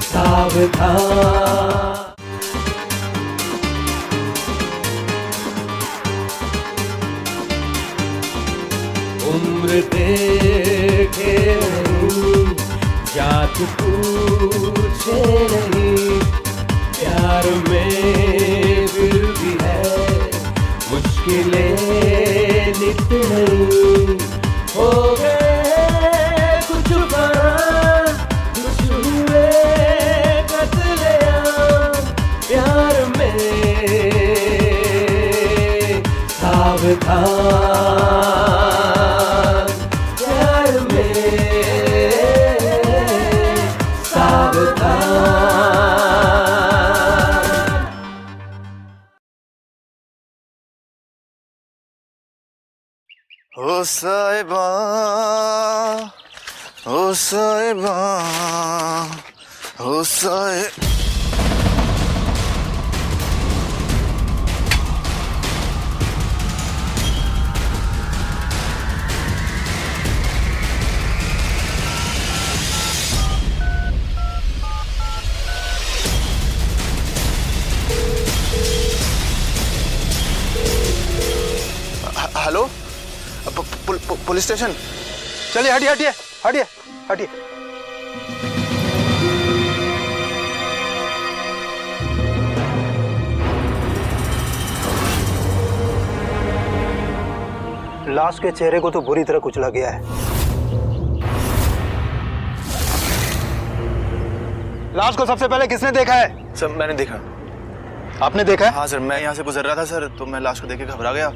सावधान। उम्र देखे नहीं, जात पूछे नहीं, प्यार में फिर भी है मुश्किलें नित नहीं। हो गए कुछ बड़ा, कुछ हुए कत्लेआम, प्यार में सावधान। ओ साहिबा, ओ साहिबा, ओ साहिब। Hello, police station. चलिए, हटिए हटिए हटिए हटिए। लाश के चेहरे को तो बुरी तरह कुचला गया है। लाश को सबसे पहले किसने देखा है? सर, मैंने देखा। आपने देखा है? हाँ सर, मैं यहाँ से गुजर रहा था सर, तो मैं लाश को देख के घबरा गया।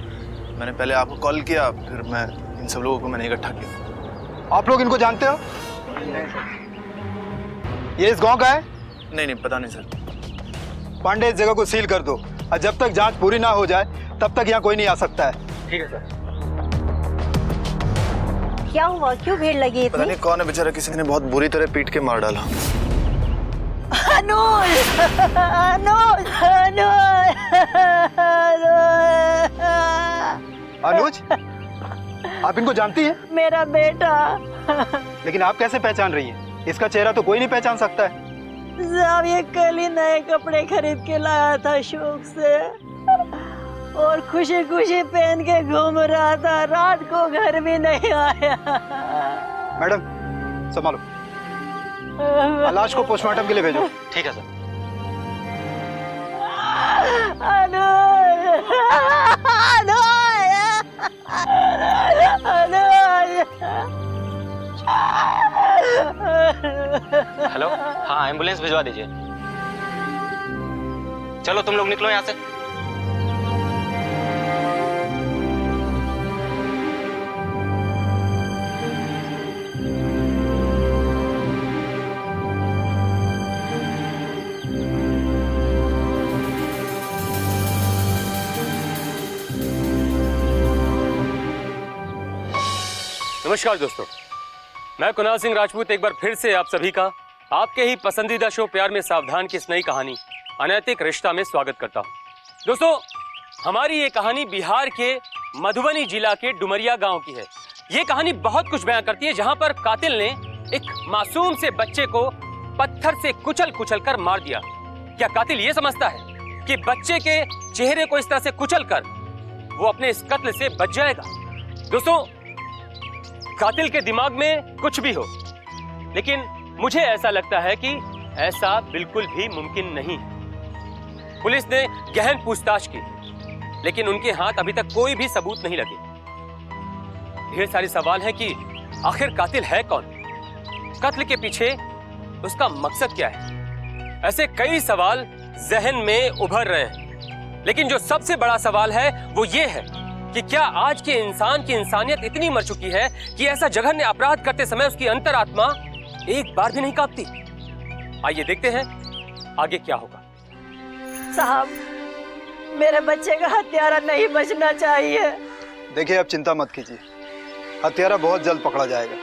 मैंने पहले आपको कॉल किया, फिर मैं इन सब लोगों को मैंने इकट्ठा किया। आप लोग इनको जानते हो? ये इस गांव का है? नहीं, पता नहीं सर। पांडे, इस जगह को सील कर दो और जब तक जांच पूरी ना हो जाए तब तक यहाँ कोई नहीं आ सकता है। ठीक है सर। क्या हुआ, क्यों भीड़ लगी इतनी? पता नहीं कौन है बेचारा, किसी ने बहुत बुरी तरह पीट के मार डाला। अनुज, अनुज, अनुज, अनुज, आप इनको जानती हैं? मेरा बेटा। लेकिन आप कैसे पहचान रही हैं? इसका चेहरा तो कोई नहीं पहचान सकता है। साहब, ये कल ही नए कपड़े खरीद के लाया था शौक से और खुशी खुशी पहन के घूम रहा था। रात को घर भी नहीं आया। मैडम, संभालो, लाश को पोस्टमार्टम के लिए भेजो। ठीक है सर। हेलो, हाँ, एम्बुलेंस भिजवा दीजिए। चलो तुम लोग निकलो यहाँ से। नमस्कार दोस्तों, मैं कुणाल सिंह राजपूत एक बार फिर से आप सभी का आपके ही पसंदीदा शो प्यार में सावधान की इस नई कहानी अनैतिक रिश्ता में स्वागत करता हूं। दोस्तों, हमारी ये कहानी बिहार के मधुबनी जिला के डुमरिया गांव की है। ये कहानी बहुत कुछ बयां करती है, जहां पर कातिल ने एक मासूम से बच्चे को पत्थर से कुचल कुचल कर मार दिया। क्या कातिल ये समझता है कि बच्चे के चेहरे को इस तरह से कुचल कर वो अपने इस कत्ल से बच जाएगा? दोस्तों, कातिल के दिमाग में कुछ भी हो, लेकिन मुझे ऐसा लगता है कि ऐसा बिल्कुल भी मुमकिन नहीं। पुलिस ने गहन पूछताछ की, लेकिन उनके हाथ अभी तक कोई भी सबूत नहीं लगे। ढेर सारे सवाल हैं कि आखिर कातिल है कौन, कत्ल के पीछे उसका मकसद क्या है। ऐसे कई सवाल जहन में उभर रहे हैं, लेकिन जो सबसे बड़ा सवाल है वो ये है कि क्या आज के इंसान की इंसानियत इतनी मर चुकी है कि ऐसा जघन्य अपराध करते समय उसकी अंतरात्मा एक बार भी नहीं कांपती? आइए देखते हैं आगे क्या होगा। साहब, मेरे बच्चे का हत्यारा नहीं बचना चाहिए। देखिए, अब चिंता मत कीजिए, हत्यारा बहुत जल्द पकड़ा जाएगा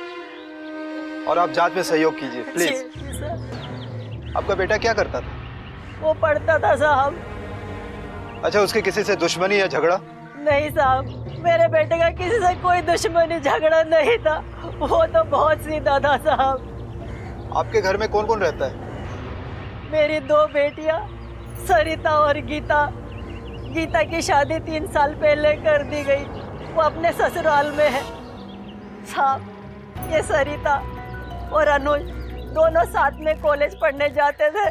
और आप जांच में सहयोग कीजिए प्लीज। आपका बेटा क्या करता था? वो पढ़ता था साहब। अच्छा, उसके किसी से दुश्मनी या झगड़ा? नहीं साहब, मेरे बेटे का किसी से कोई दुश्मनी झगड़ा नहीं था। वो तो बहुत सीधा था साहब। आपके घर में कौन कौन रहता है? मेरी 2 बेटियां सरिता और गीता। गीता की शादी 3 साल पहले कर दी गई, वो अपने ससुराल में है। साहब, ये सरिता और अनुज दोनों साथ में कॉलेज पढ़ने जाते थे।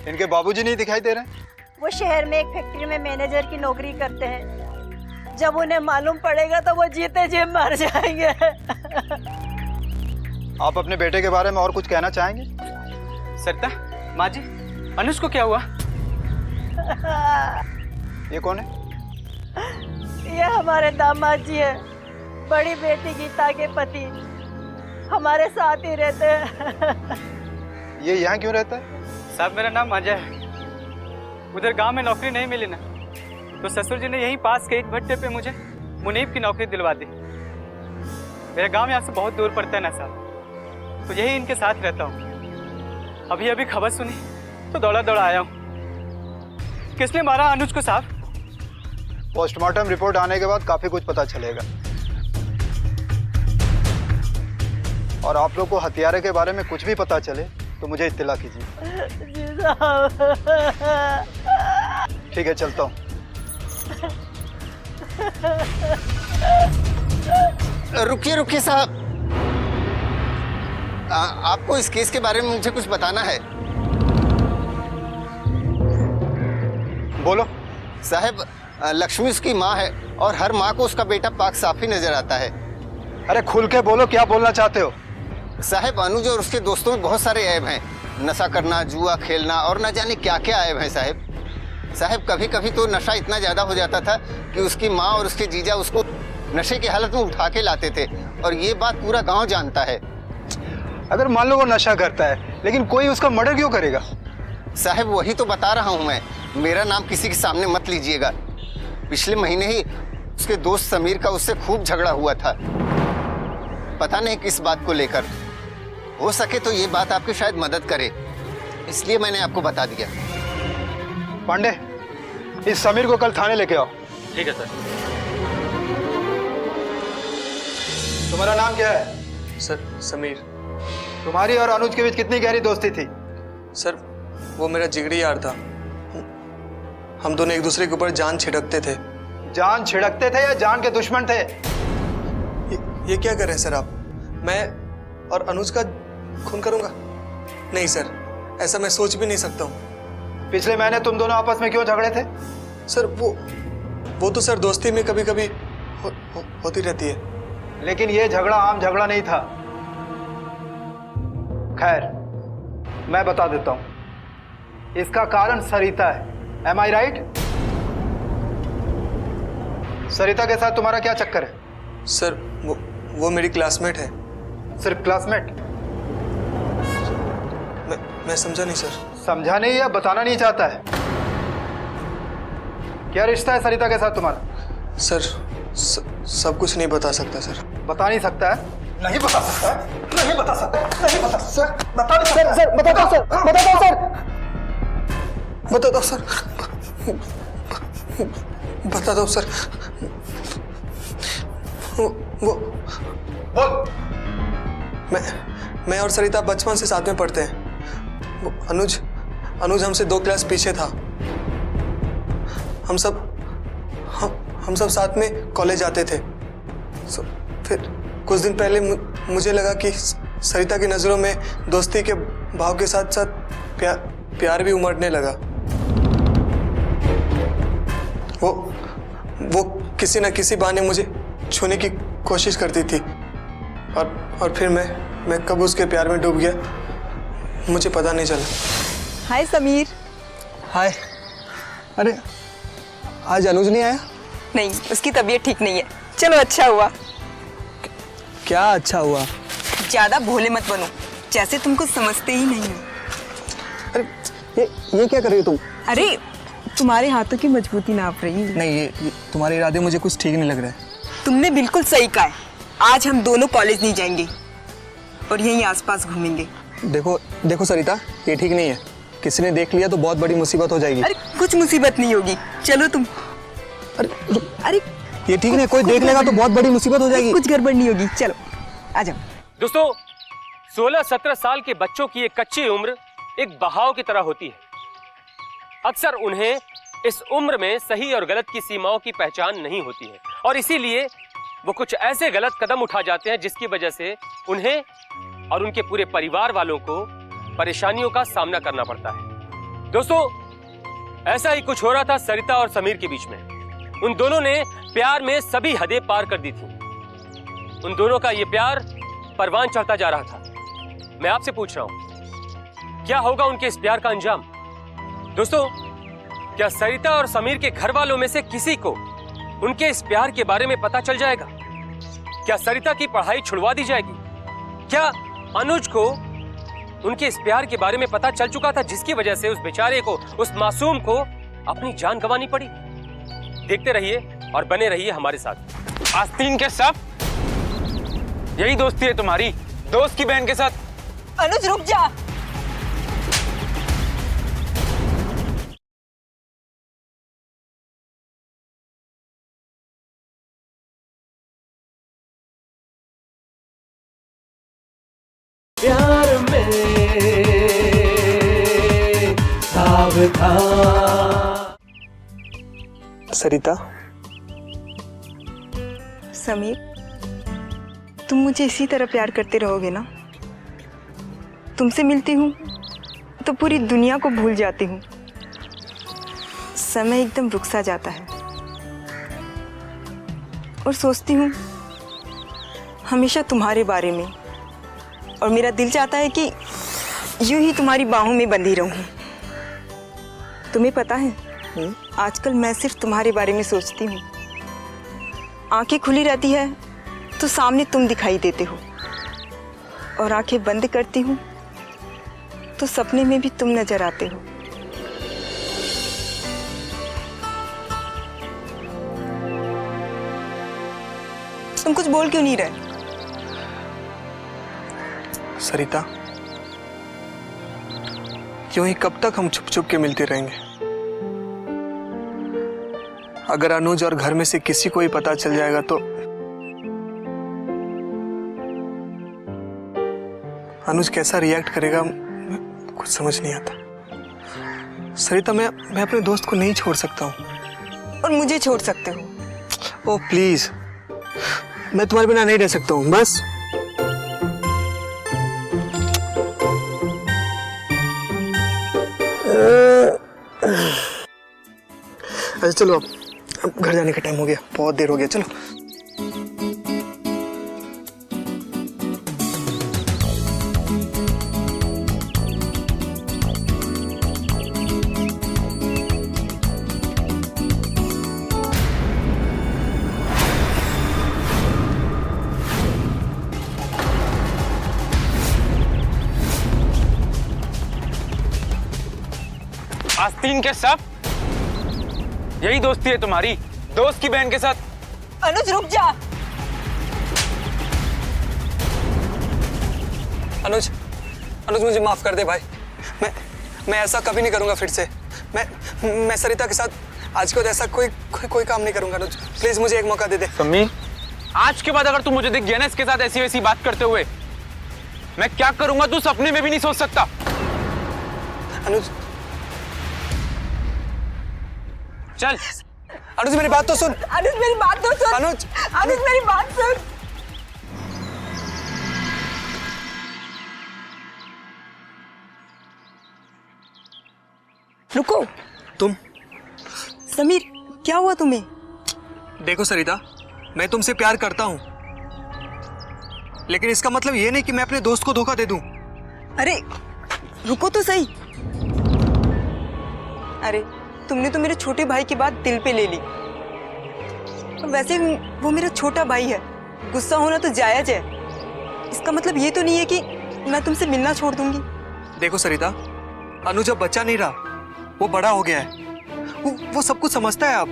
इनके बाबूजी नहीं दिखाई दे रहे? वो शहर में एक फैक्ट्री में मैनेजर की नौकरी करते हैं। जब उन्हें मालूम पड़ेगा तो वो जीते जी मर जाएंगे। आप अपने बेटे के बारे में और कुछ कहना चाहेंगे? सरिता, माँ जी, अनुज को क्या हुआ? ये कौन है? ये हमारे दामाद जी है, बड़ी बेटी गीता के पति। हमारे साथ ही रहते हैं। ये यहाँ क्यों रहता है? साहब, मेरा नाम अजय है। उधर गांव में नौकरी नहीं मिली ना, तो ससुर जी ने यहीं पास के एक भट्टे पे मुझे मुनीब की नौकरी दिलवा दी। मेरा गांव यहाँ से बहुत दूर पड़ता है ना साहब, तो यही इनके साथ रहता हूँ। अभी अभी खबर सुनी तो दौड़ा दौड़ा आया हूँ। किसने मारा अनुज को साहब? पोस्टमार्टम रिपोर्ट आने के बाद काफी कुछ पता चलेगा। और आप लोग को हत्यारे के बारे में कुछ भी पता चले तो मुझे इत्तला कीजिए। जी साहब। ठीक है, चलता हूँ। रुकिए रुकिए साहब, आपको इस केस के बारे में मुझे कुछ बताना है। बोलो। साहब, लक्ष्मी उसकी माँ है और हर माँ को उसका बेटा पाक साफ ही नजर आता है। अरे खुल के बोलो, क्या बोलना चाहते हो? साहब, अनुज और उसके दोस्तों में बहुत सारे ऐब हैं। नशा करना, जुआ खेलना और न जाने क्या क्या ऐब हैं साहब। साहब, कभी कभी तो नशा इतना ज्यादा हो जाता था कि उसकी माँ और उसके जीजा उसको नशे की हालत में उठा के लाते थे, और ये बात पूरा गांव जानता है। अगर मान लो वो नशा करता है, लेकिन कोई उसका मर्डर क्यों करेगा? साहब, वही तो बता रहा हूँ मैं। मेरा नाम किसी के सामने मत लीजिएगा। पिछले महीने ही उसके दोस्त समीर का उससे खूब झगड़ा हुआ था, पता नहीं किस बात को लेकर। हो सके तो ये बात आपकी शायद मदद करे, इसलिए मैंने आपको बता दिया। पांडे, इस समीर को कल थाने लेके आओ। ठीक है सर। तुम्हारा नाम क्या है? सर, समीर। तुम्हारी और अनुज के बीच कितनी गहरी दोस्ती थी? सर, वो मेरा जिगरी यार था। हम दोनों एक दूसरे के ऊपर जान छिड़कते थे। जान छिड़कते थे या जान के दुश्मन थे? ये क्या कर रहे हैं सर आप? मैं और अनुज का खून करूंगा? नहीं सर, ऐसा मैं सोच भी नहीं सकता हूँ। पिछले महीने तुम दोनों आपस में क्यों झगड़े थे? सर, वो तो सर दोस्ती में कभी कभी होती रहती है। लेकिन ये झगड़ा आम झगड़ा नहीं था। खैर, मैं बता देता हूं। इसका कारण सरिता है। Am I right? सरिता के साथ तुम्हारा क्या चक्कर है? सर, वो मेरी क्लासमेट है। सिर्फ क्लासमेट? मैं समझा नहीं सर। समझा नहीं या बताना नहीं चाहता है? क्या रिश्ता है सरिता के साथ तुम्हारा? सर, सब कुछ नहीं बता सकता सर। बता नहीं सकता है? नहीं बता सकता है? नहीं बता सकता, नहीं बता सर, बता नहीं सकता। सर, बता दो सर, बता दो सर, बता दो सर, बता दो सर। वो बोल। मैं और सरिता बचपन से साथ में पढ़ते हैं। वो अनुज हमसे 2 क्लास पीछे था। हम सब साथ में कॉलेज जाते थे। फिर कुछ दिन पहले मुझे लगा कि सरिता की नज़रों में दोस्ती के भाव के साथ साथ प्यार भी उमड़ने लगा। वो किसी न किसी बहाने मुझे छूने की कोशिश करती थी, और फिर मैं कब उसके प्यार में डूब गया मुझे पता नहीं चला। हाय समीर। हाय। अरे, आज अनुज नहीं आया? नहीं, उसकी तबीयत ठीक नहीं है। चलो, अच्छा हुआ। क्या अच्छा हुआ? ज्यादा भोले मत बनो, जैसे तुम कुछ समझते ही नहीं हो। अरे, ये क्या कर रही हो तुम? अरे, तुम्हारे हाथों की मजबूती नाप रही हूँ। नहीं, ये तुम्हारे इरादे मुझे कुछ ठीक नहीं लग रहा है। तुमने बिल्कुल सही कहा है। आज हम दोनों कॉलेज नहीं जाएंगे और यहीं आसपास घूमेंगे। देखो सरिता, ये ठीक नहीं है। किसी ने देख लिया तो बहुत बड़ी मुसीबत हो जाएगी। अरे, कुछ मुसीबत नहीं होगी, चलो तुम। अरे, ये ठीक नहीं, कोई देख लेगा तो बहुत बड़ी मुसीबत हो जाएगी। कुछ गड़बड़ नहीं होगी, चलो। आ जाओ। दोस्तों 16-17 साल के बच्चों की एक कच्ची उम्र एक बहाव की तरह होती है। अक्सर उन्हें इस उम्र में सही और गलत की सीमाओं की पहचान नहीं होती है और इसीलिए वो कुछ ऐसे गलत कदम उठा जाते हैं जिसकी वजह से उन्हें और उनके पूरे परिवार वालों को परेशानियों का सामना करना पड़ता है। दोस्तों ऐसा ही कुछ हो रहा था सरिता और समीर के बीच में। उन दोनों ने प्यार में सभी हदें पार कर दी थी। उन दोनों का ये प्यार परवान चढ़ता जा रहा था। मैं आपसे पूछ रहा हूं क्या होगा उनके इस प्यार का अंजाम? दोस्तों क्या सरिता और समीर के घर वालों में से किसी को उनके इस प्यार के बारे में पता चल जाएगा? क्या सरिता की पढ़ाई छुड़वा दी जाएगी? क्या अनुज को उनके इस प्यार के बारे में पता चल चुका था जिसकी वजह से उस बेचारे को, उस मासूम को अपनी जान गंवानी पड़ी? देखते रहिए और बने रहिए हमारे साथ। आस्तीन के सब यही दोस्ती है तुम्हारी दोस्त की बहन के साथ? अनुज रुक जा। प्यार में सावधान। सरिता, समीर, तुम मुझे इसी तरह प्यार करते रहोगे ना? तुमसे मिलती हूँ तो पूरी दुनिया को भूल जाती हूँ। समय एकदम रुक सा जाता है और सोचती हूँ हमेशा तुम्हारे बारे में, और मेरा दिल चाहता है कि यूं ही तुम्हारी बाहों में बंधी रहूं। तुम्हें पता है आजकल मैं सिर्फ तुम्हारे बारे में सोचती हूँ। आंखें खुली रहती है तो सामने तुम दिखाई देते हो, और आंखें बंद करती हूँ तो सपने में भी तुम नजर आते हो। तुम कुछ बोल क्यों नहीं रहे? सरिता, यूं ही कब तक हम छुप छुप के मिलते रहेंगे? अगर अनुज और घर में से किसी को ही पता चल जाएगा तो अनुज कैसा रिएक्ट करेगा कुछ समझ नहीं आता। सरिता, मैं अपने दोस्त को नहीं छोड़ सकता हूँ। और मुझे छोड़ सकते हो? ओ प्लीज, मैं तुम्हारे बिना नहीं रह सकता हूँ। बस अच्छा चलो, अब घर जाने का टाइम हो गया, बहुत देर हो गया। चलो आस्तीन के सब यही दोस्ती है तुम्हारी दोस्त की बहन के साथ? अनुज रुक जा। अनुज, अनुज मुझे माफ कर दे भाई। मैं ऐसा कभी नहीं करूंगा फिर से। मैं सरिता के साथ आज के बाद ऐसा कोई काम नहीं करूंगा। अनुज प्लीज मुझे एक मौका दे दे। समीर, आज के बाद अगर तू मुझे देख गया ना इसके साथ ऐसी वैसी बात करते हुए, मैं क्या करूंगा तू सपने में भी नहीं सोच सकता। अनुज, चल। अनुज मेरी बात तो सुन। अनुज मेरी बात तो सुन। अनुज मेरी बात सुन। रुको। तुम? समीर, क्या हुआ तुम्हें? देखो सरिता, मैं तुमसे प्यार करता हूं, लेकिन इसका मतलब ये नहीं कि मैं अपने दोस्त को धोखा दे दूं। अरे रुको तो सही। अरे तुमने तो मेरे छोटे भाई की बात दिल पे ले ली। वैसे वो मेरा छोटा भाई है, गुस्सा होना तो जायज है। इसका मतलब ये तो नहीं है कि मैं तुमसे मिलना छोड़ दूंगी। देखो सरिता, अनुज अब बच्चा नहीं रहा, वो बड़ा हो गया है। वो सब कुछ समझता है अब,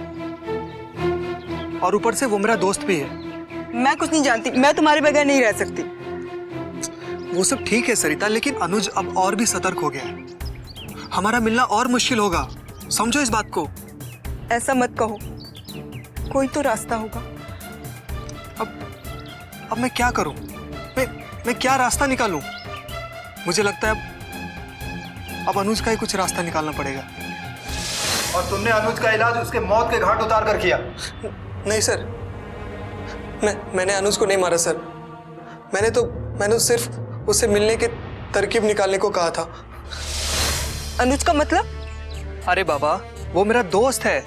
और ऊपर से वो मेरा दोस्त भी है। मैं कुछ नहीं जानती, मैं तुम्हारे बगैर नहीं रह सकती। वो सब ठीक है सरिता, लेकिन अनुज अब और भी सतर्क हो गया है। हमारा मिलना और मुश्किल होगा, समझो इस बात को। ऐसा मत कहो, कोई तो रास्ता होगा। अब मैं क्या करूं? मैं क्या रास्ता निकालूं? मुझे लगता है अब अनुज का ही कुछ रास्ता निकालना पड़ेगा। और तुमने अनुज का इलाज उसके मौत के घाट उतार कर किया? नहीं सर, मैंने अनुज को नहीं मारा सर। मैंने तो सिर्फ उससे मिलने के तरकीब निकालने को कहा था। अनुज का मतलब? अरे बाबा, वो मेरा दोस्त है।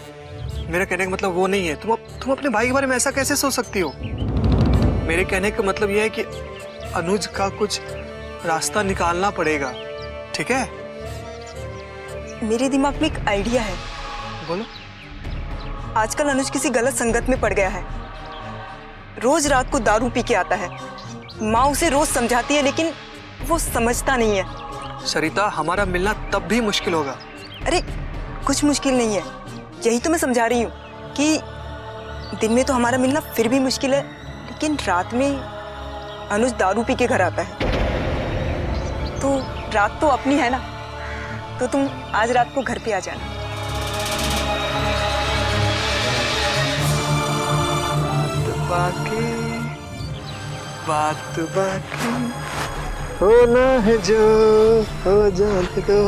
मेरा कहने का मतलब वो नहीं है। तुम अपने भाई के बारे में ऐसा कैसे सोच सकती हो? मेरे कहने का मतलब यह है कि अनुज का कुछ रास्ता निकालना पड़ेगा, ठीक है? मेरे दिमाग में एक आइडिया है। बोलो। आजकल अनुज किसी गलत संगत में पड़ गया है। रोज रात को दारू पी के आता है। माँ उसे रोज समझाती है लेकिन वो समझता नहीं है। सरिता, हमारा मिलना तब भी मुश्किल होगा। अरे कुछ मुश्किल नहीं है, यही तो मैं समझा रही हूँ कि दिन में तो हमारा मिलना फिर भी मुश्किल है, लेकिन रात में अनुज दारू पी के घर आता है। तो रात तो अपनी है ना, तो तुम आज रात को घर पे आ जाना। बात बाकी होना है जो हो जाने दो।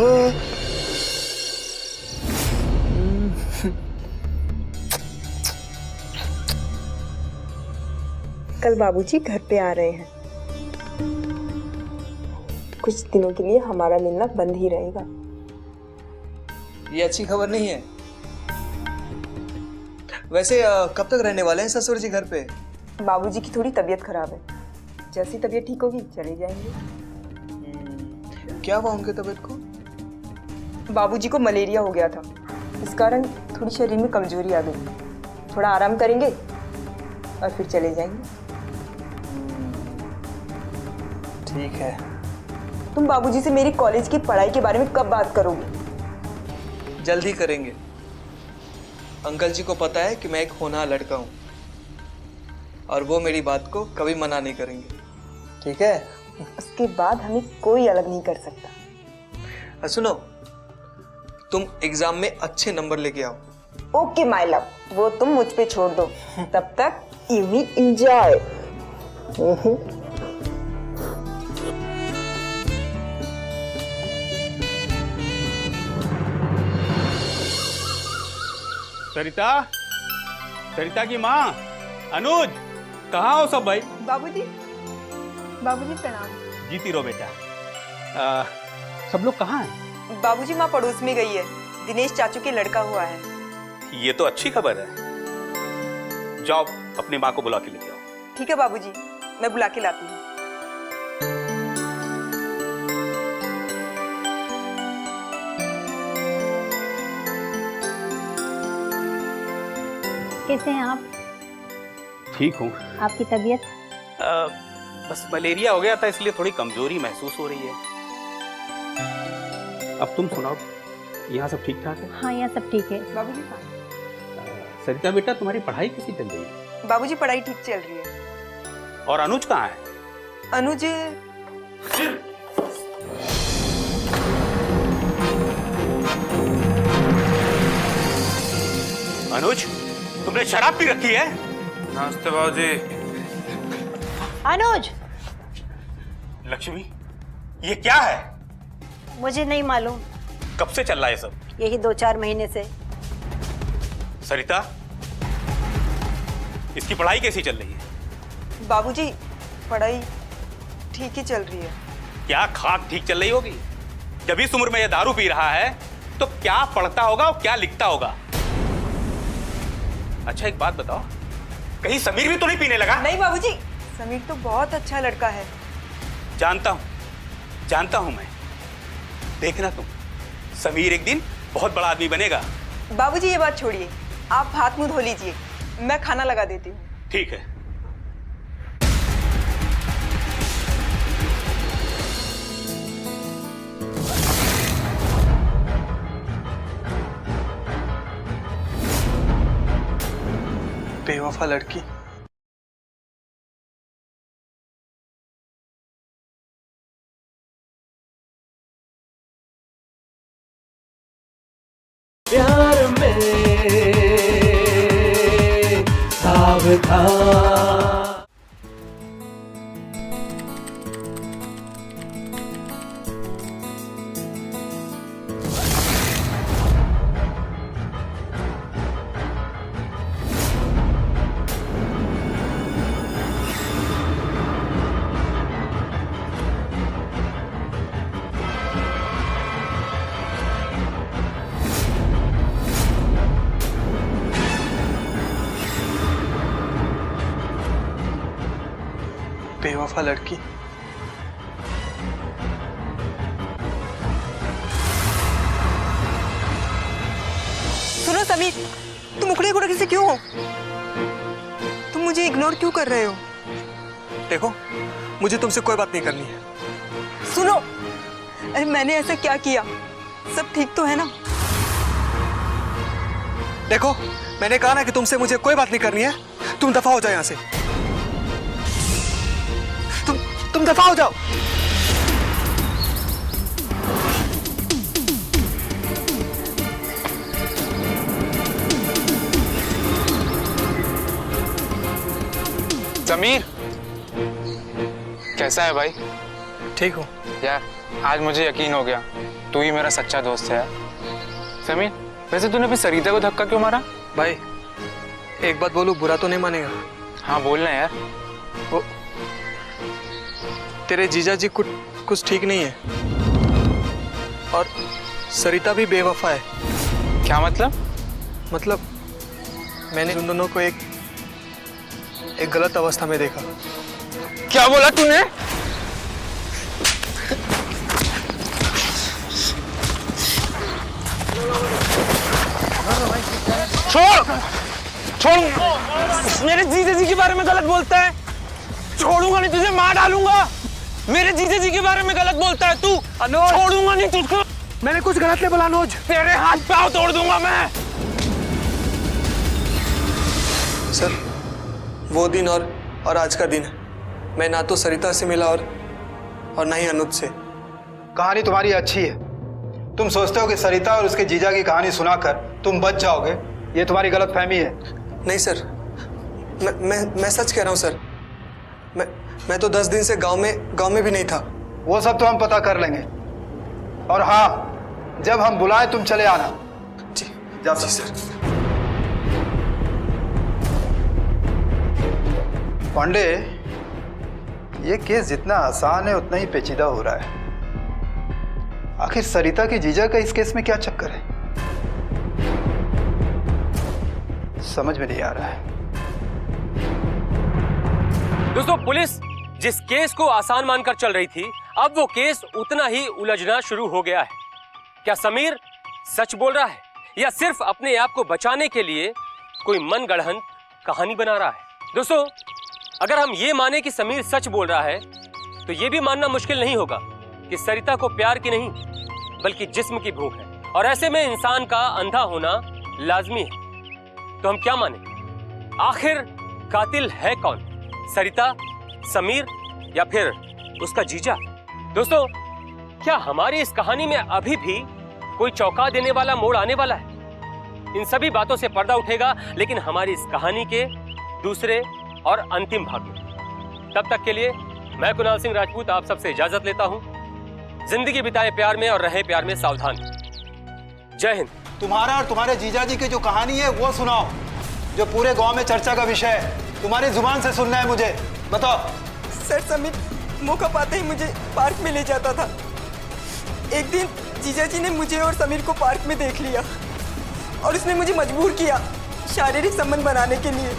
कल बाबूजी घर पे आ रहे हैं। कुछ दिनों के लिए हमारा मिलना बंद ही रहेगा। ये अच्छी खबर नहीं है। वैसे कब तक रहने वाले हैं ससुर जी घर पे? बाबूजी की थोड़ी तबीयत खराब है, जैसी तबीयत ठीक होगी चले जाएंगे। क्या हुआ उनके तबीयत को? बाबूजी को मलेरिया हो गया था, इस कारण थोड़ी शरीर में कमजोरी आ गई। थोड़ा आराम करेंगे और फिर चले जाएंगे। ठीक है। तुम बाबूजी से मेरी कॉलेज की पढ़ाई के बारे में कब बात करोगे? जल्दी करेंगे। अंकल जी को पता है कि मैं एक होनहार लड़का हूँ और वो मेरी बात को कभी मना नहीं करेंगे, ठीक है? उसके बाद हमें कोई अलग नहीं कर सकता। सुनो, तुम एग्जाम में अच्छे नंबर लेके आओ। ओके माय लव, वो तुम मुझ पे छोड़ दो। तब तक यू ही एंजॉय। सरिता, सरिता की माँ, अनुज, कहाँ हो सब भाई? बाबूजी, बाबूजी प्रणाम। जीती रहो बेटा। सब लोग कहाँ हैं? बाबूजी माँ पड़ोस में गई है, दिनेश चाचू के लड़का हुआ है। ये तो अच्छी खबर है। जाओ अपनी माँ को बुला के लेके आओ। ठीक है बाबूजी, मैं बुला के लाती हूँ। कैसे हैं आप? ठीक हूँ। आपकी तबीयत? बस मलेरिया हो गया था, इसलिए थोड़ी कमजोरी महसूस हो रही है। अब तुम सुनाओ, यहाँ सब ठीक ठाक है? हाँ, यहाँ सब ठीक है। बाबूजी सरिता बेटा, तुम्हारी पढ़ाई कैसी चल रही है? बाबूजी पढ़ाई ठीक चल रही है। और अनुज कहाँ है? अनुज अनुज, तुमने शराब पी रखी है? नमस्ते बाबूजी। अनुज, लक्ष्मी, ये क्या है? मुझे नहीं मालूम। कब से चल रहा है सब? यही 2-4 महीने से। सरिता, इसकी पढ़ाई कैसी चल रही है? बाबूजी पढ़ाई ठीक ही चल रही है। क्या खाक ठीक चल रही होगी? जब इस उम्र में ये दारू पी रहा है तो क्या पढ़ता होगा और क्या लिखता होगा? अच्छा एक बात बताओ, कहीं समीर भी तो नहीं पीने लगा? नहीं बाबूजी, समीर तो बहुत अच्छा लड़का है। जानता हूं मैं। देखना तुम, समीर एक दिन बहुत बड़ा आदमी बनेगा। बाबूजी ये बात छोड़िए, आप हाथ मुंह धो लीजिए, मैं खाना लगा देती हूँ। ठीक है। बेवफा लड़की। प्यार में सावधान। बेवफा लड़की। सुनो समीर, तुम उखड़े उखड़े से क्यों हो? तुम मुझे इग्नोर क्यों कर रहे हो? देखो, मुझे तुमसे कोई बात नहीं करनी है। सुनो, अरे मैंने ऐसा क्या किया? सब ठीक तो है ना? देखो, मैंने कहा ना कि तुमसे मुझे कोई बात नहीं करनी है। तुम दफा हो जाओ यहाँ से। तुम दफा हो जाओ। समीर, कैसा है भाई? ठीक हूँ यार, आज मुझे यकीन हो गया तू ही मेरा सच्चा दोस्त है यार। समीर, वैसे तूने अभी सरिता को धक्का क्यों मारा? भाई, एक बात बोलूं, बुरा तो नहीं मानेगा? हाँ बोलना यार। वो तेरे जीजा जी कुछ ठीक नहीं है, और सरिता भी बेवफा है। क्या मतलब? मतलब मैंने उन दोनों को एक गलत अवस्था में देखा। क्या बोला तूने? छोड़, मेरे जीजा जी के बारे में गलत बोलता है। छोड़ूंगा नहीं तुझे, मार डालूंगा। मेरे जीजा जी के बारे में गलत बोलता है तू। छोड़ूंगा नहीं तुझको। मैंने कुछ गलत नहीं बोला अनुज। तेरे हाथ पांव तोड़ दूंगा मैं। सर, वो दिन और आज का दिन, मैं ना तो सरिता से मिला और ना ही अनुज से। कहानी तुम्हारी अच्छी है। तुम सोचते हो कि सरिता और उसके जीजा की कहानी सुनाकर तुम बच जाओगे, ये तुम्हारी गलतफहमी है। नहीं सर, मैं सच कह रहा हूँ सर। मैं तो 10 दिन से गांव में भी नहीं था। वो सब तो हम पता कर लेंगे। और हाँ, जब हम बुलाएं तुम चले आना। जी जा जी सर। पांडे, ये केस जितना आसान है उतना ही पेचीदा हो रहा है। आखिर सरिता के जीजा का इस केस में क्या चक्कर है, समझ में नहीं आ रहा है। दोस्तों, पुलिस जिस केस को आसान मानकर चल रही थी, अब वो केस उतना ही उलझना शुरू हो गया है। क्या समीर सच बोल रहा है या सिर्फ अपने आप को बचाने के लिए कोई मनगढ़ंत कहानी बना रहा है? दोस्तों, अगर हम ये माने कि समीर सच बोल रहा है, तो ये भी मानना मुश्किल नहीं होगा कि सरिता को प्यार की नहीं बल्कि जिस्म की भूख है, और ऐसे में इंसान का अंधा होना लाजमी है। तो हम क्या माने? आखिर कातिल है कौन? सरिता, समीर या फिर उसका जीजा? दोस्तों, क्या हमारी इस कहानी में अभी भी कोई चौंका देने वाला मोड़ आने वाला है? इन सभी बातों से पर्दा उठेगा, लेकिन हमारी इस कहानी के दूसरे और अंतिम भाग में। तब तक के लिए मैं कुणाल सिंह राजपूत आप सबसे इजाजत लेता हूं। जिंदगी बिताए प्यार में और रहे प्यार में सावधान। जय हिंद। तुम्हारा और तुम्हारे जीजा जी की जो कहानी है वो सुनाओ, जो पूरे गांव में चर्चा का विषय है। तुम्हारी जुबान से सुनना है मुझे, बताओ। सर, समीर मौका पाते ही मुझे पार्क में ले जाता था। एक दिन जीजा जी ने मुझे और समीर को पार्क में देख लिया और उसने मुझे मजबूर किया शारीरिक संबंध बनाने के लिए।